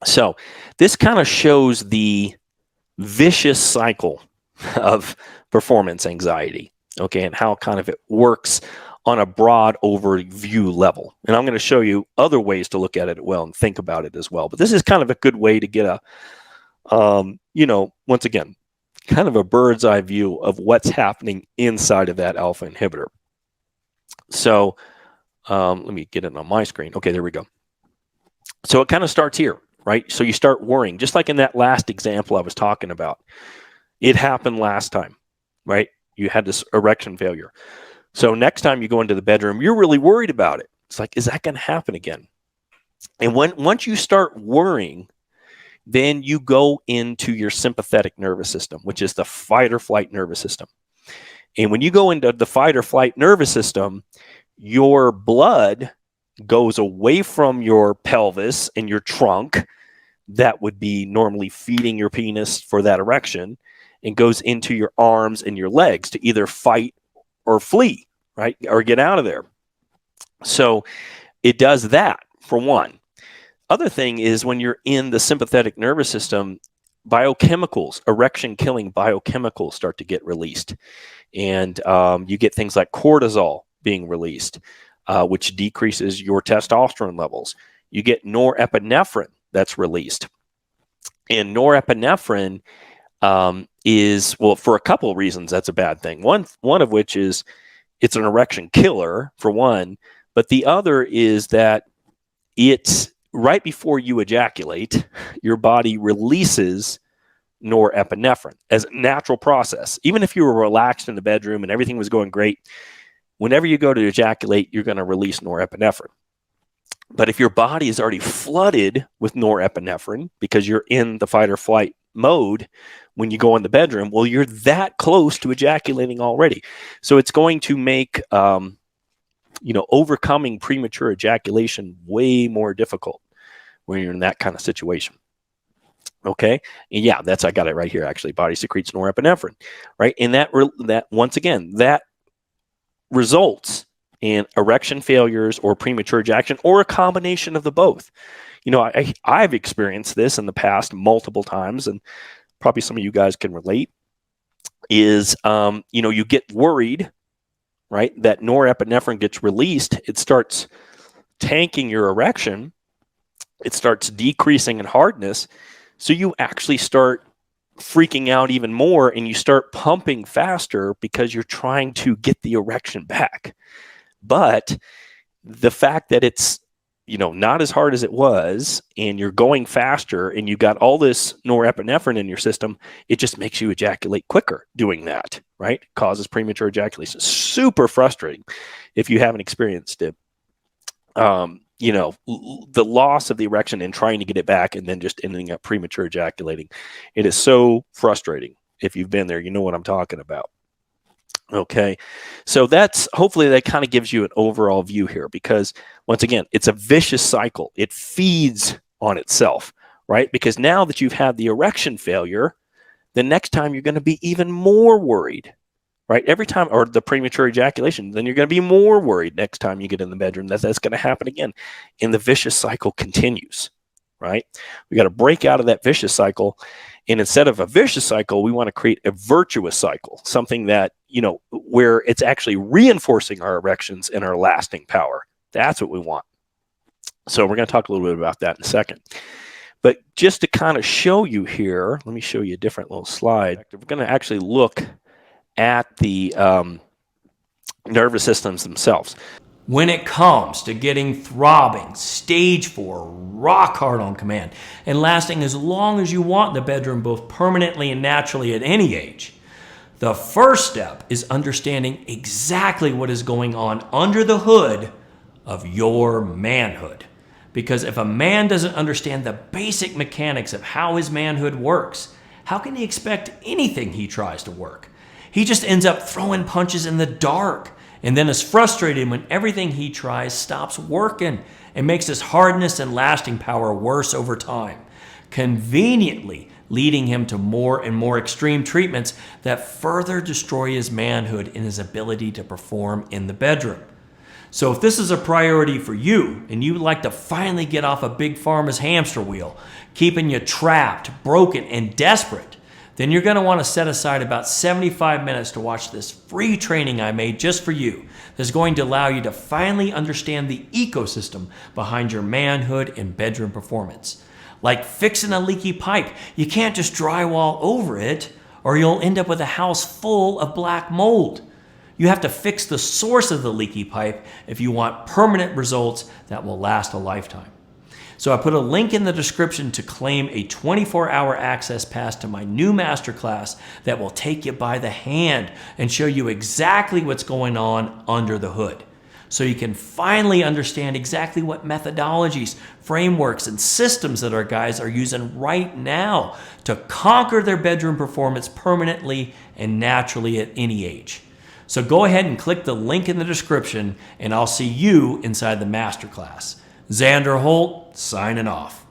So this kind of shows the vicious cycle of performance anxiety, okay, and how kind of it works on a broad overview level. And I'm going to show you other ways to look at it well and think about it as well. But this is kind of a good way to get once again, kind of a bird's eye view of what's happening inside of that alpha inhibitor. So let me get it on my screen. Okay, there we go. So it kind of starts here, right? So you start worrying, just like in that last example I was talking about. It happened last time, right? You had this erection failure. So next time you go into the bedroom, you're really worried about it. It's like, is that going to happen again? And once you start worrying, then you go into your sympathetic nervous system, which is the fight or flight nervous system. And when you go into the fight or flight nervous system, your blood goes away from your pelvis and your trunk that would be normally feeding your penis for that erection, and goes into your arms and your legs to either fight or flee, right? Or get out of there. So it does that for one. Other thing is when you're in the sympathetic nervous system, biochemicals, erection-killing biochemicals start to get released. And you get things like cortisol being released, which decreases your testosterone levels. You get norepinephrine that's released. And norepinephrine is, well, for a couple of reasons, that's a bad thing. One of which is it's an erection killer, for one. But the other is that it's right before you ejaculate, your body releases norepinephrine as a natural process. Even if you were relaxed in the bedroom and everything was going great, whenever you go to ejaculate, you're going to release norepinephrine. But if your body is already flooded with norepinephrine because you're in the fight or flight mode when you go in the bedroom, well, you're that close to ejaculating already. So it's going to make overcoming premature ejaculation way more difficult when you're in that kind of situation. Okay, and yeah, I got it right here. Actually, body secretes norepinephrine, right? And that once again, that results in erection failures or premature ejaculation, or a combination of the both. I've experienced this in the past multiple times, and probably some of you guys can relate. Is you get worried, right? That norepinephrine gets released, it starts tanking your erection, it starts decreasing in hardness, so you actually start freaking out even more, and you start pumping faster because you're trying to get the erection back. But the fact that it's not as hard as it was, and you're going faster, and you got all this norepinephrine in your system, it just makes you ejaculate quicker doing that, right? Causes premature ejaculation. Super frustrating if you haven't experienced it. The loss of the erection and trying to get it back and then just ending up premature ejaculating. It is so frustrating. If you've been there, you know what I'm talking about. Okay, so hopefully that kind of gives you an overall view here, because once again, it's a vicious cycle. It feeds on itself, right? Because now that you've had the erection failure, the next time you're going to be even more worried, right? Every time, or the premature ejaculation, then you're going to be more worried next time you get in the bedroom that that's going to happen again. And the vicious cycle continues, right? We got to break out of that vicious cycle. And instead of a vicious cycle, we want to create a virtuous cycle, something that, where it's actually reinforcing our erections and our lasting power. That's what we want. So we're going to talk a little bit about that in a second. But just to kind of show you here, let me show you a different little slide. We're going to actually look at the nervous systems themselves. When it comes to getting throbbing, stage 4, rock hard on command, and lasting as long as you want in the bedroom, both permanently and naturally at any age, the first step is understanding exactly what is going on under the hood of your manhood. Because if a man doesn't understand the basic mechanics of how his manhood works, how can he expect anything he tries to work? He just ends up throwing punches in the dark, and then is frustrated when everything he tries stops working and makes his hardness and lasting power worse over time, conveniently leading him to more and more extreme treatments that further destroy his manhood and his ability to perform in the bedroom. So if this is a priority for you and you would like to finally get off a big pharma's hamster wheel, keeping you trapped, broken, and desperate, then you're going to want to set aside about 75 minutes to watch this free training I made just for you that's going to allow you to finally understand the ecosystem behind your manhood and bedroom performance. Like fixing a leaky pipe, you can't just drywall over it or you'll end up with a house full of black mold. You have to fix the source of the leaky pipe if you want permanent results that will last a lifetime. So I put a link in the description to claim a 24-hour access pass to my new masterclass that will take you by the hand and show you exactly what's going on under the hood. So you can finally understand exactly what methodologies, frameworks, and systems that our guys are using right now to conquer their bedroom performance permanently and naturally at any age. So go ahead and click the link in the description and I'll see you inside the masterclass. Xander Holt, signing off.